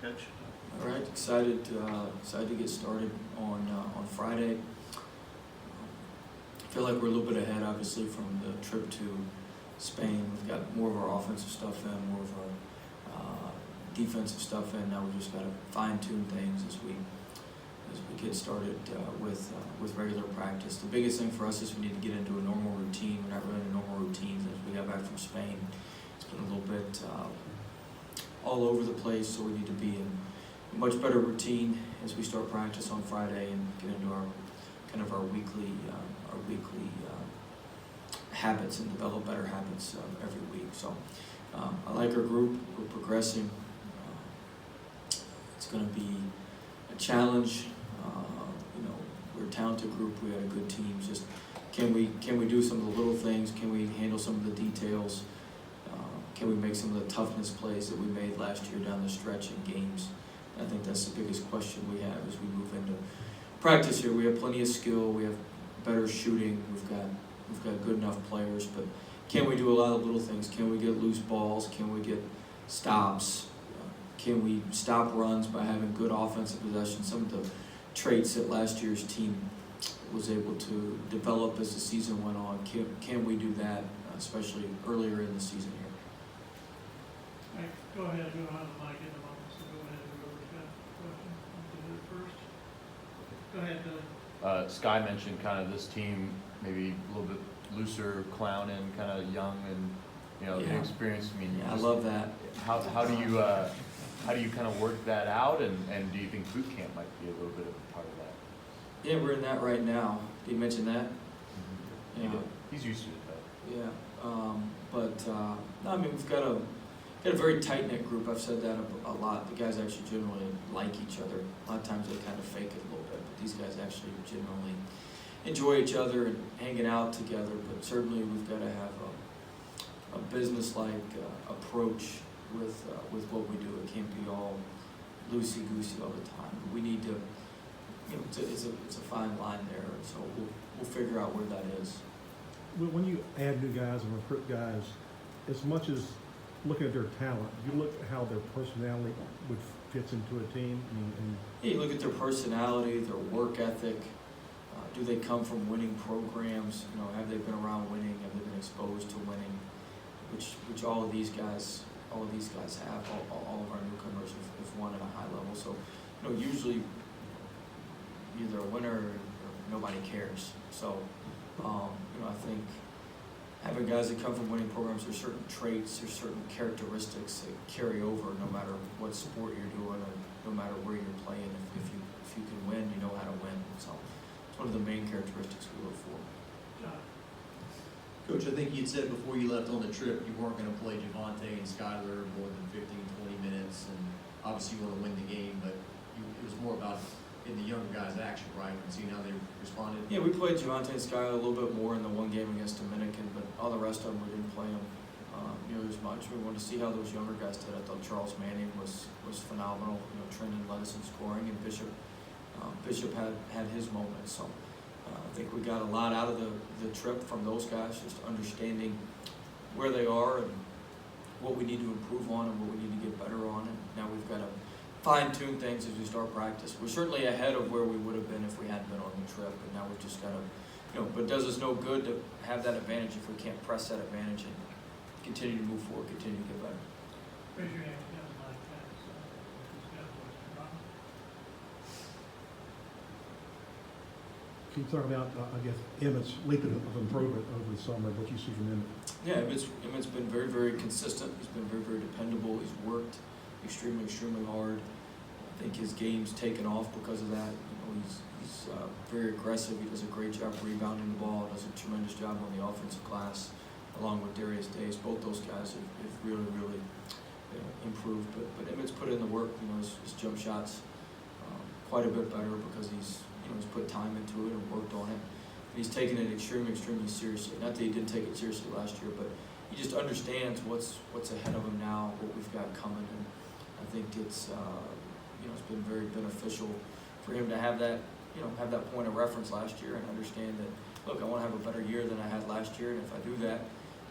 Coach? All right, excited to get started on Friday. I feel like we're a little bit ahead, obviously, from the trip to Spain. We've got more of our offensive stuff in, more of our defensive stuff in. Now we just got to fine-tune things as we get started with regular practice. The biggest thing for us is we need to get into a normal routine. We're not really in a normal routine as we got back from Spain. It's been a little bit all over the place, so we need to be in a much better routine as we start practice on Friday and get into our weekly habits and develop better habits every week. So I like our group. We're progressing. It's going to be a challenge. We're a talented group. We had a good team. Just can we do some of the little things? Can we handle some of the details? Can we make some of the toughness plays that we made last year down the stretch in games? I think that's the biggest question we have as we move into practice here. We have plenty of skill. We have better shooting. We've got good enough players, but can we do a lot of little things? Can we get loose balls? Can we get stops? Can we stop runs by having good offensive possession? Some of the traits that last year's team was able to develop as the season went on. Can we do that, especially earlier in the season here? All right, go ahead. We don't have the mic in the moment, so go ahead and whoever's got a question. I'll do it first. Go ahead, Billy. Sky mentioned kind of this team maybe a little bit looser, clowning, kind of young and inexperienced. I mean, yeah, I love that. How do you kind of work that out, and do you think boot camp might be a little bit of a part of that? Yeah, we're in that right now. Did you mention that? Mm-hmm. Yeah. He's used to it though. Yeah, no, I mean we've got a very tight-knit group. I've said that a lot. The guys actually generally like each other. A lot of times they kind of fake it a little bit, but these guys actually generally enjoy each other and hanging out together. But certainly we've got to have a business-like approach with what we do. It can't be all loosey-goosey all the time. We need to, it's a fine line there. So we'll figure out where that is. When you add new guys and recruit guys, as much as looking at their talent, you look at how their personality fits into a team. Yeah, you look at their personality, their work ethic. Do they come from winning programs? Have they been around winning? Have they been exposed to winning? Which all of these guys have. All of our newcomers have won at a high level. So, usually either a winner or nobody cares. So, I think having guys that come from winning programs, there's certain traits, there's certain characteristics that carry over no matter what sport you're doing or no matter where you're playing. If you can win, you know how to win. So it's one of the main characteristics we look for. John. Coach, I think you'd said before you left on the trip you weren't going to play Javonte and Skyler more than 15, 20 minutes, and obviously you want to win the game, but it was more about in the younger guys' action, right, and seeing how they responded? Yeah, we played Javonte and Skyler a little bit more in the one game against Dominican, but all the rest of them we didn't play them nearly as much. We wanted to see how those younger guys did. I thought Charles Manning was phenomenal. Trending led us in scoring, and Bishop had his moments. So I think we got a lot out of the trip from those guys, just understanding where they are and what we need to improve on and what we need to get better on. And now we've got to fine-tune things as we start practice. We're certainly ahead of where we would have been if we hadn't been on the trip, but now we've just got to, but it does us no good to have that advantage if we can't press that advantage and continue to move forward, continue to get better. Raise your hand. You have the mic. Who's got a question? Ron? Can you talk about, Emmett's leap of improvement over the summer, what you see from Emmett? Yeah, Emmett's been very, very consistent. He's been very, very dependable. He's worked extremely, extremely hard. I think his game's taken off because of that. He's very aggressive. He does a great job rebounding the ball. Does a tremendous job on the offensive glass, along with Darius Days. Both those guys have really, really improved. But Emmett's put in the work. His jump shots quite a bit better because he's put time into it and worked on it. And he's taken it extremely, extremely seriously. Not that he didn't take it seriously last year, but he just understands what's ahead of him now, what we've got coming. And I think it's been very beneficial for him to have that point of reference last year and understand that, look, I want to have a better year than I had last year, and if I do that,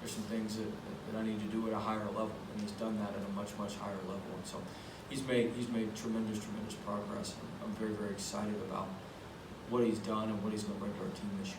there's some things that I need to do at a higher level, and he's done that at a much, much higher level. And so he's made tremendous progress. I'm very, very excited about what he's done and what he's going to bring to our team this year.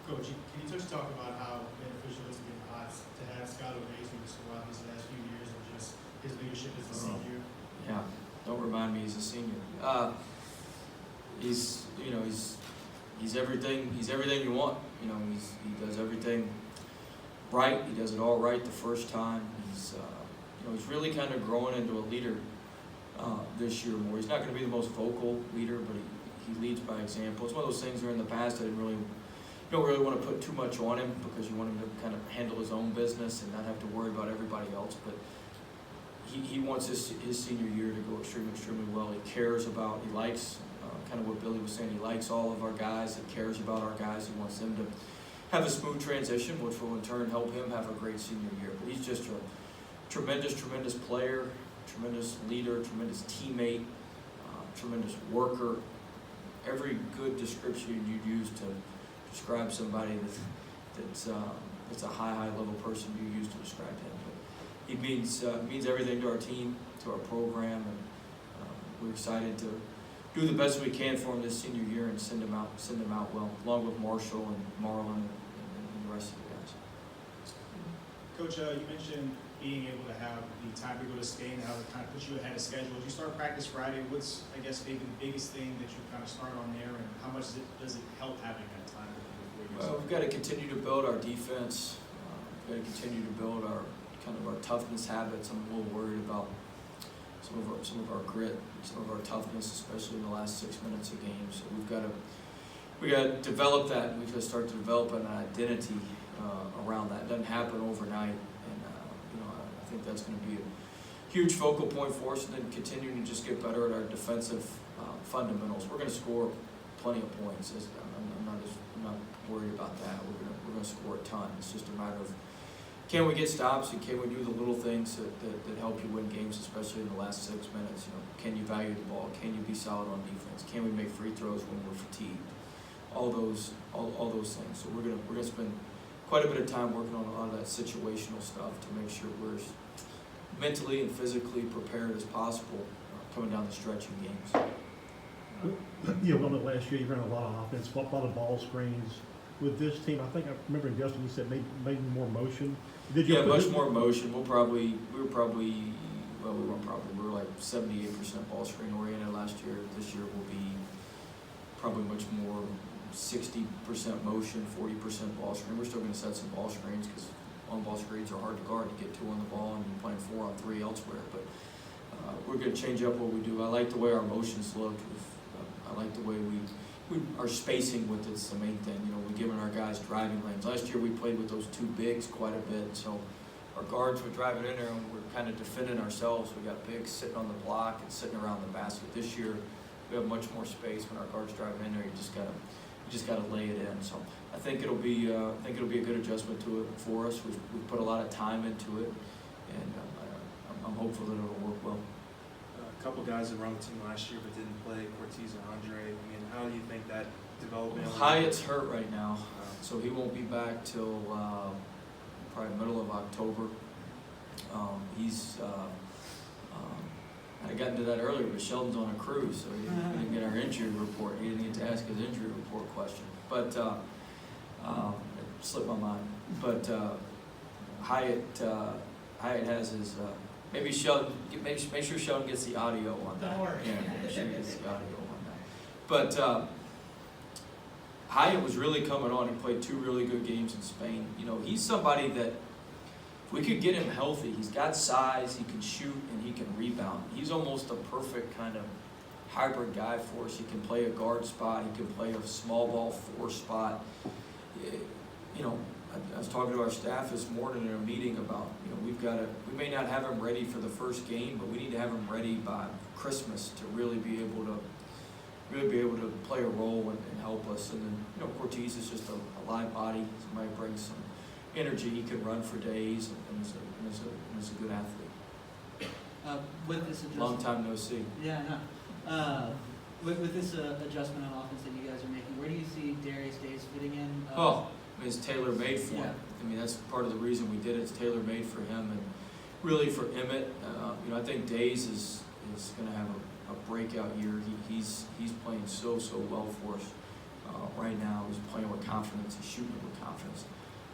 Coach, can you just talk about how beneficial it's been to have Skylar Mays throughout these last few years and just his leadership as a senior? Yeah, don't remind me he's a senior. He's everything you want. He does everything right. He does it all right the first time. He's really kind of growing into a leader this year more. He's not going to be the most vocal leader, but he leads by example. It's one of those things where in the past you don't really want to put too much on him because you want him to kind of handle his own business and not have to worry about everybody else. But he wants his senior year to go extremely well. He likes kind of what Billy was saying. He likes all of our guys. He cares about our guys. He wants them to have a smooth transition, which will in turn help him have a great senior year. But he's just a tremendous player, tremendous leader, tremendous teammate, tremendous worker. Every good description you'd use to describe somebody that's a high level person you use to describe him. But he means everything to our team, to our program, and we're excited to do the best we can for him this senior year and send him out well, along with Marshall and Marlon and the rest of the guys. Coach, you mentioned being able to have the time to go to Spain, how it kind of puts you ahead of schedule. You start practice Friday. What's, I guess, maybe the biggest thing that you kind of start on there, and how much does it help having that time before you Well, we've got to continue to build our defense. We've got to continue to build our toughness habits. I'm a little worried about some of our grit, some of our toughness, especially in the last 6 minutes of games. So we got to develop that. We've got to start to develop an identity around that. It doesn't happen overnight, and I think that's going to be a huge focal point for us. And then continuing to just get better at our defensive fundamentals. We're going to score plenty of points. I'm not worried about that. We're going to score a ton. It's just a matter of, can we get stops and can we do the little things that help you win games, especially in the last 6 minutes? Can you value the ball? Can you be solid on defense? Can we make free throws when we're fatigued? All those things. So we're gonna spend quite a bit of time working on a lot of that situational stuff to make sure we're as mentally and physically prepared as possible coming down the stretch in games. On the last year, you ran a lot of offense, a lot of ball screens. With this team, I think I remember Justin, you said maybe more motion. Much more motion. We were like 78% ball screen oriented last year. This year will be probably much more 60% motion, 40% ball screen. We're still going to set some ball screens because on-ball screens are hard to guard. You get 2 on the ball and you're playing 4 on 3 elsewhere. But we're going to change up what we do. I like the way our motions look. I like the way our spacing with it's the main thing. We're giving our guys driving lanes. Last year we played with those 2 bigs quite a bit, so our guards were driving in there and we're kind of defending ourselves. We got bigs sitting on the block and sitting around the basket. This year we have much more space when our guards driving in there. You just gotta lay it in. So I think it'll be a good adjustment to it for us. We've put a lot of time into it, and I'm hopeful that it'll work well. A couple guys that were on the team last year but didn't play, Cortez and Andre. How do you think that development? Hyatt's hurt right now, so he won't be back till probably middle of October. I got into that earlier, but Sheldon's on a cruise, so he didn't get our injury report. He didn't get to ask his injury report question. But it slipped my mind. But Hyatt has his. Maybe Sheldon. Make sure Sheldon gets the audio on that. Don't worry. Yeah, make sure he gets the audio on that. But Hyatt was really coming on and played 2 really good games in Spain. He's somebody that if we could get him healthy, he's got size, he can shoot, and he can rebound. He's almost a perfect kind of hybrid guy for us. He can play a guard spot. He can play a small ball 4 spot. I was talking to our staff this morning in a meeting about, we may not have him ready for the first game, but we need to have him ready by Christmas to really be able to play a role and help us. And then, Cortez is just a live body. Somebody brings some energy. He can run for days and is a good athlete. With this adjustment, Long time no see. yeah, With this adjustment on offense that you guys are making, where do you see Darius Days fitting in? It's tailor-made for him. Yeah. I mean, that's part of the reason we did it. It's tailor-made for him, and really for Emmett. I think Days is going to have a breakout year. He's playing so well for us right now. He's playing with confidence. He's shooting with confidence.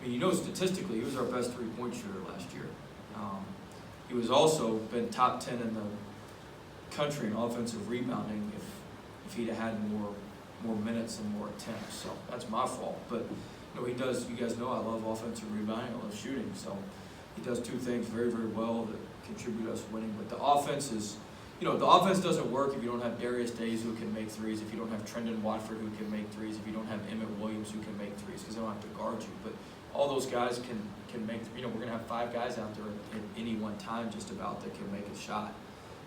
I mean, statistically, he was our best three-point shooter last year. He was also been top 10 in the country in offensive rebounding if he'd have had more minutes and more attempts. So that's my fault. But he does. You guys know I love offensive rebounding. I love shooting. So he does two things very well that contribute us winning. But the offense is, the offense doesn't work if you don't have Darius Days who can make threes, if you don't have Trendon Watford who can make threes, if you don't have Emmett Williams who can make threes, because they don't have to guard you. But all those guys can make. We're going to have 5 guys out there at any one time just about that can make a shot.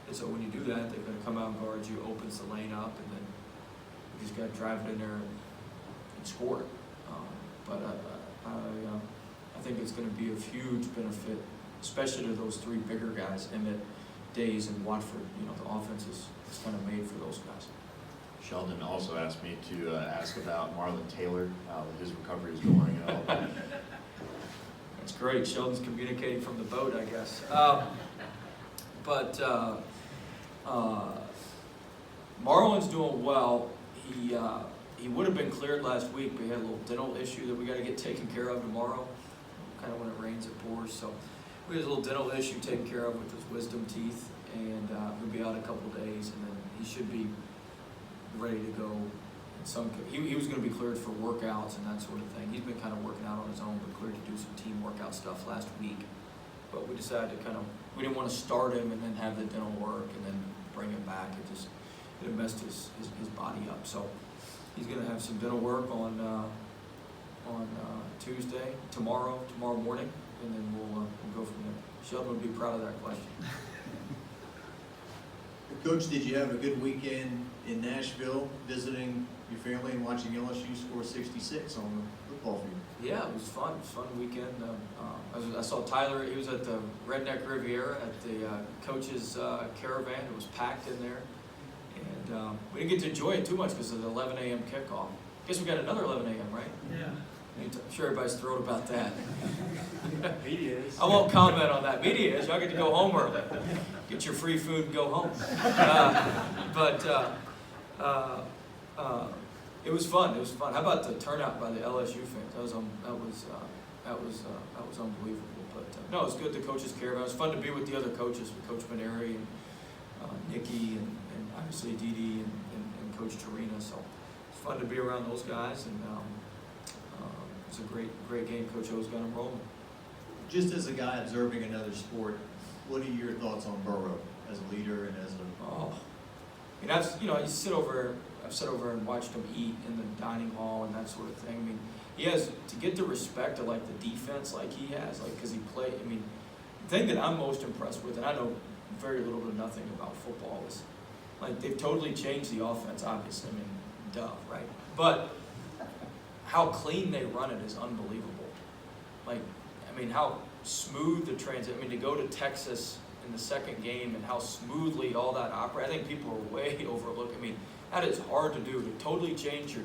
And so when you do that, they're going to come out and guard you, opens the lane up, and then you just got to drive it in there and score it. But I think it's going to be of huge benefit, especially to those 3 bigger guys, Emmett, Days, and Watford. The offense is kind of made for those guys. Sheldon also asked me to ask about Marlon Taylor, how his recovery is going and all that. That's great. Sheldon's communicating from the boat, I guess. But Marlon's doing well. He would have been cleared last week, but he had a little dental issue that we got to get taken care of tomorrow. Kind of when it rains, it pours. So we had a little dental issue taken care of with his wisdom teeth, and he'll be out a couple days, and then he should be ready to go. He was going to be cleared for workouts and that sort of thing. He's been kind of working out on his own, but cleared to do some team workout stuff last week. But we decided to we didn't want to start him and then have the dental work and then bring him back. It messed his body up. So he's going to have some dental work on Tuesday, tomorrow morning, and then we'll go from there. Sheldon would be proud of that question. Coach, did you have a good weekend in Nashville visiting your family and watching LSU score 66 on the football field? Yeah, it was fun. It was a fun weekend. I saw Tyler. He was at the Redneck Riviera at the coach's caravan. It was packed in there. And we didn't get to enjoy it too much because of the 11 a.m. kickoff. Guess we got another 11 a.m., right? Yeah. I'm sure everybody's thrilled about that. Media is. I won't comment on that. Media is. Y'all get to go home early. Get your free food and go home. It was fun. It was fun. How about the turnout by the LSU fans? That was unbelievable. But no, it was good. The coaches caravan. It was fun to be with the other coaches, with Coach Maneri and Nikki and obviously Dee and Coach Torina. So it's fun to be around those guys, and it's a great game. Coach O's got them rolling. Just as a guy observing another sport, what are your thoughts on Burrow as a leader and as a? I've sit over and watched him eat in the dining hall and that sort of thing. I mean, he has to get the respect of the defense like he has, because he played. I mean, the thing that I'm most impressed with, and I know very little to nothing about football, is they've totally changed the offense. Obviously, I mean, duh, right? But how clean they run it is unbelievable. How smooth the transition. I mean, to go to Texas in the second game and how smoothly all that operates. I think people are way overlooking. I mean, that is hard to do, to totally change your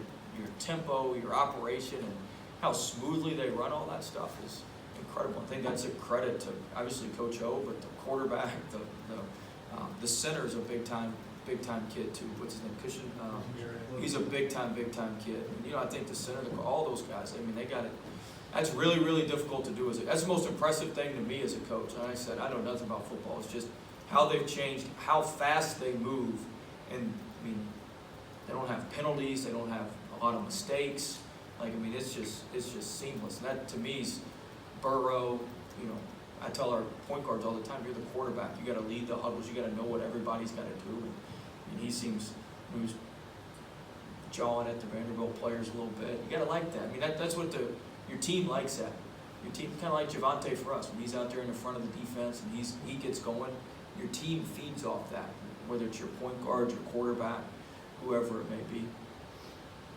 tempo, your operation, and how smoothly they run all that stuff is incredible. I think that's a credit to obviously Coach O, but the quarterback, the center is a big time kid too. What's his name? Cushion. He's a big time kid. And, I think the center, all those guys. I mean, they got it. That's really, really difficult to do. That's the most impressive thing to me as a coach. And I said, I know nothing about football. It's just how they've changed, how fast they move. And, I mean, they don't have penalties. They don't have a lot of mistakes. It's just seamless. And that, to me, is Burrow. I tell our point guards all the time, you're the quarterback. You got to lead the huddles. You got to know what everybody's got to do. And he seems, he was jawing at the Vanderbilt players a little bit. You got to like that. I mean, that's what your team likes that. Your team, kind of like Javonte for us, when he's out there in the front of the defense and he gets going, your team feeds off that, whether it's your point guard, your quarterback, whoever it may be.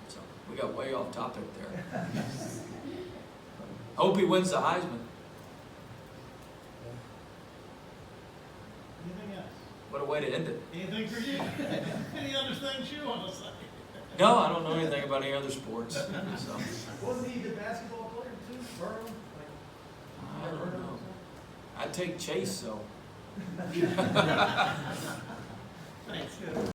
So we got way off topic there. I hope he wins the Heisman. Anything else? What a way to end it. Anything for you? Any other things you want to say? No, I don't know anything about any other sports, so. Wasn't he the basketball player too, Burrow? I don't know. I'd take Chase, so. Thanks.